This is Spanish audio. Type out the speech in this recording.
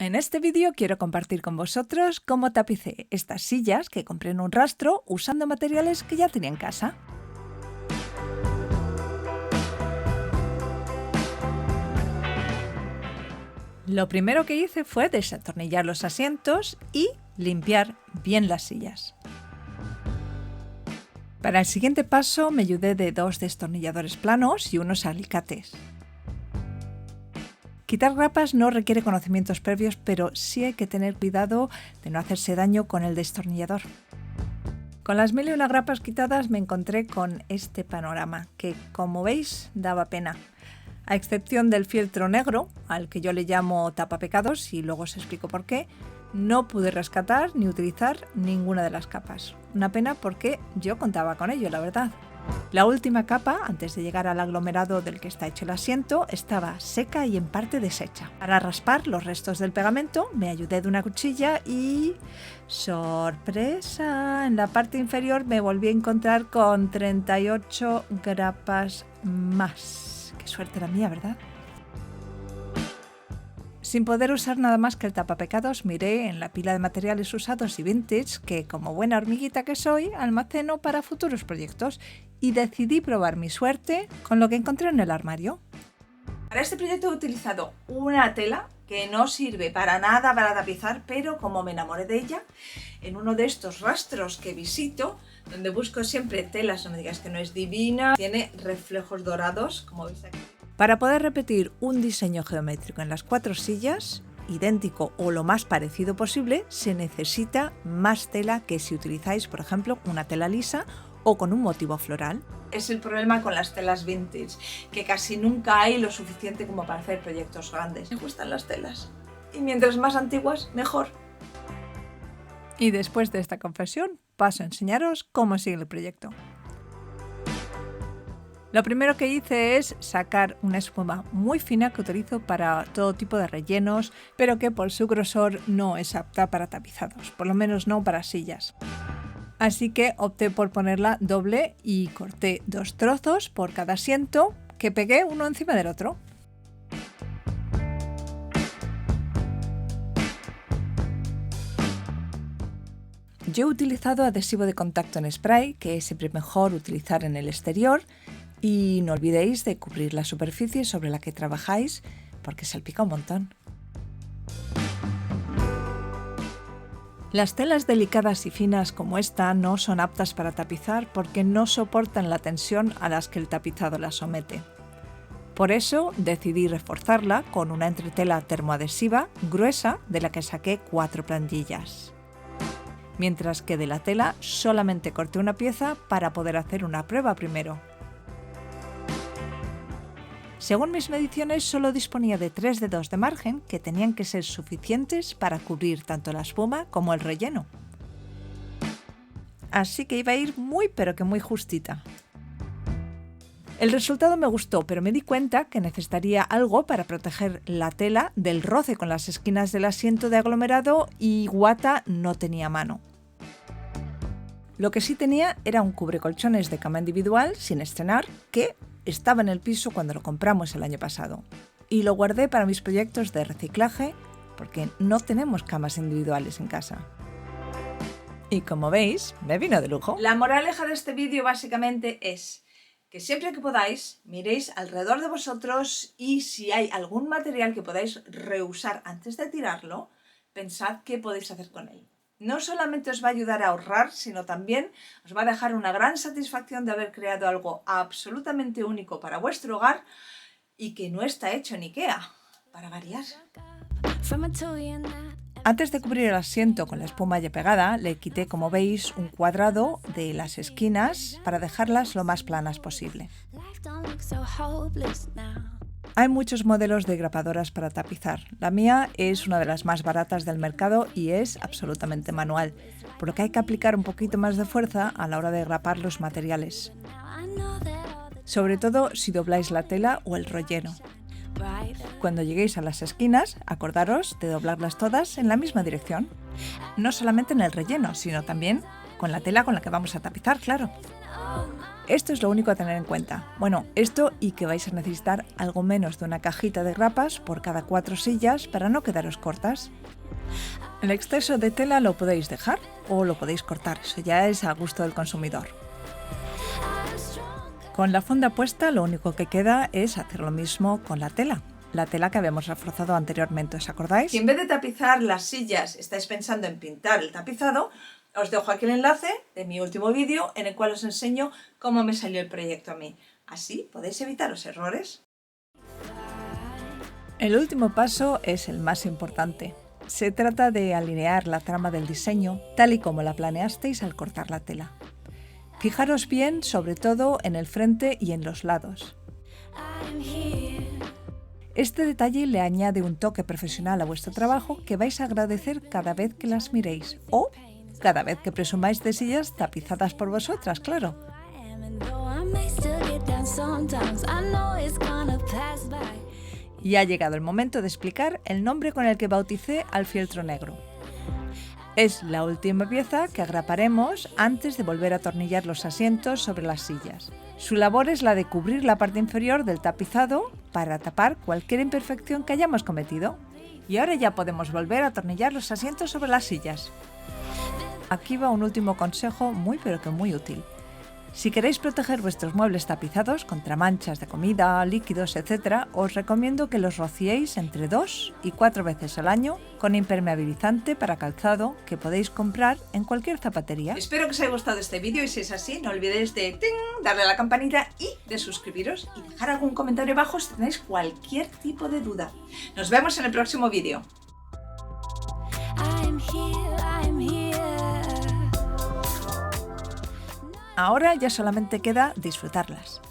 En este vídeo quiero compartir con vosotros cómo tapicé estas sillas que compré en un rastro usando materiales que ya tenía en casa. Lo primero que hice fue desatornillar los asientos y limpiar bien las sillas. Para el siguiente paso me ayudé de 2 destornilladores planos y unos alicates. Quitar grapas no requiere conocimientos previos, pero sí hay que tener cuidado de no hacerse daño con el destornillador. Con las 1001 grapas quitadas me encontré con este panorama, que como veis daba pena. A excepción del fieltro negro, al que yo le llamo tapapecados y luego os explico por qué, no pude rescatar ni utilizar ninguna de las capas. Una pena porque yo contaba con ello, la verdad. La última capa, antes de llegar al aglomerado del que está hecho el asiento, estaba seca y en parte deshecha. Para raspar los restos del pegamento me ayudé de una cuchilla y... ¡sorpresa! En la parte inferior me volví a encontrar con 38 grapas más. ¡Qué suerte la mía!, ¿verdad? Sin poder usar nada más que el tapapecados, miré en la pila de materiales usados y vintage que, como buena hormiguita que soy, almaceno para futuros proyectos y decidí probar mi suerte con lo que encontré en el armario. Para este proyecto he utilizado una tela que no sirve para nada para tapizar, pero como me enamoré de ella, en uno de estos rastros que visito, donde busco siempre telas, no me digas que no es divina, tiene reflejos dorados, como veis aquí. Para poder repetir un diseño geométrico en las 4 sillas, idéntico o lo más parecido posible, se necesita más tela que si utilizáis, por ejemplo, una tela lisa o con un motivo floral. Es el problema con las telas vintage, que casi nunca hay lo suficiente como para hacer proyectos grandes. Me gustan las telas, y mientras más antiguas, mejor. Y después de esta confesión, paso a enseñaros cómo sigue el proyecto. Lo primero que hice es sacar una espuma muy fina que utilizo para todo tipo de rellenos, pero que por su grosor no es apta para tapizados, por lo menos no para sillas. Así que opté por ponerla doble y corté 2 trozos por cada asiento que pegué uno encima del otro. Yo he utilizado adhesivo de contacto en spray, que es siempre mejor utilizar en el exterior. Y no olvidéis de cubrir la superficie sobre la que trabajáis porque salpica un montón. Las telas delicadas y finas como esta no son aptas para tapizar porque no soportan la tensión a las que el tapizado las somete. Por eso decidí reforzarla con una entretela termoadhesiva gruesa de la que saqué 4 plantillas. Mientras que de la tela solamente corté una pieza para poder hacer una prueba primero. Según mis mediciones, solo disponía de 3 dedos de margen que tenían que ser suficientes para cubrir tanto la espuma como el relleno. Así que iba a ir muy pero que muy justita. El resultado me gustó, pero me di cuenta que necesitaría algo para proteger la tela del roce con las esquinas del asiento de aglomerado y Wata no tenía mano. Lo que sí tenía era un cubrecolchones de cama individual sin estrenar que estaba en el piso cuando lo compramos el año pasado y lo guardé para mis proyectos de reciclaje porque no tenemos camas individuales en casa. Y como veis, me vino de lujo. La moraleja de este vídeo básicamente es que siempre que podáis miréis alrededor de vosotros y si hay algún material que podáis reusar antes de tirarlo, pensad qué podéis hacer con él. No solamente os va a ayudar a ahorrar, sino también os va a dejar una gran satisfacción de haber creado algo absolutamente único para vuestro hogar y que no está hecho en IKEA, para variar. Antes de cubrir el asiento con la espuma ya pegada, le quité, como veis, un cuadrado de las esquinas para dejarlas lo más planas posible. Hay muchos modelos de grapadoras para tapizar. La mía es una de las más baratas del mercado y es absolutamente manual, por lo que hay que aplicar un poquito más de fuerza a la hora de grapar los materiales. Sobre todo si dobláis la tela o el relleno. Cuando lleguéis a las esquinas, acordaros de doblarlas todas en la misma dirección. No solamente en el relleno, sino también con la tela con la que vamos a tapizar, claro. Esto es lo único a tener en cuenta. Bueno, esto y que vais a necesitar algo menos de una cajita de grapas por cada 4 sillas para no quedaros cortas. El exceso de tela lo podéis dejar o lo podéis cortar, eso ya es a gusto del consumidor. Con la funda puesta lo único que queda es hacer lo mismo con la tela que habíamos reforzado anteriormente, ¿os acordáis? Si en vez de tapizar las sillas estáis pensando en pintar el tapizado, os dejo aquí el enlace de mi último vídeo en el cual os enseño cómo me salió el proyecto a mí. Así podéis evitar los errores. El último paso es el más importante. Se trata de alinear la trama del diseño tal y como la planeasteis al cortar la tela. Fijaros bien, sobre todo en el frente y en los lados. Este detalle le añade un toque profesional a vuestro trabajo que vais a agradecer cada vez que las miréis o cada vez que presumáis de sillas tapizadas por vosotras, claro. Y ha llegado el momento de explicar el nombre con el que bauticé al fieltro negro. Es la última pieza que agraparemos antes de volver a atornillar los asientos sobre las sillas. Su labor es la de cubrir la parte inferior del tapizado para tapar cualquier imperfección que hayamos cometido. Y ahora ya podemos volver a atornillar los asientos sobre las sillas. Aquí va un último consejo muy pero que muy útil. Si queréis proteger vuestros muebles tapizados contra manchas de comida, líquidos, etc., os recomiendo que los rociéis entre 2 y 4 veces al año con impermeabilizante para calzado que podéis comprar en cualquier zapatería. Espero que os haya gustado este vídeo y si es así, no olvidéis de darle a la campanita y de suscribiros y dejar algún comentario abajo si tenéis cualquier tipo de duda. Nos vemos en el próximo vídeo. Ahora ya solamente queda disfrutarlas.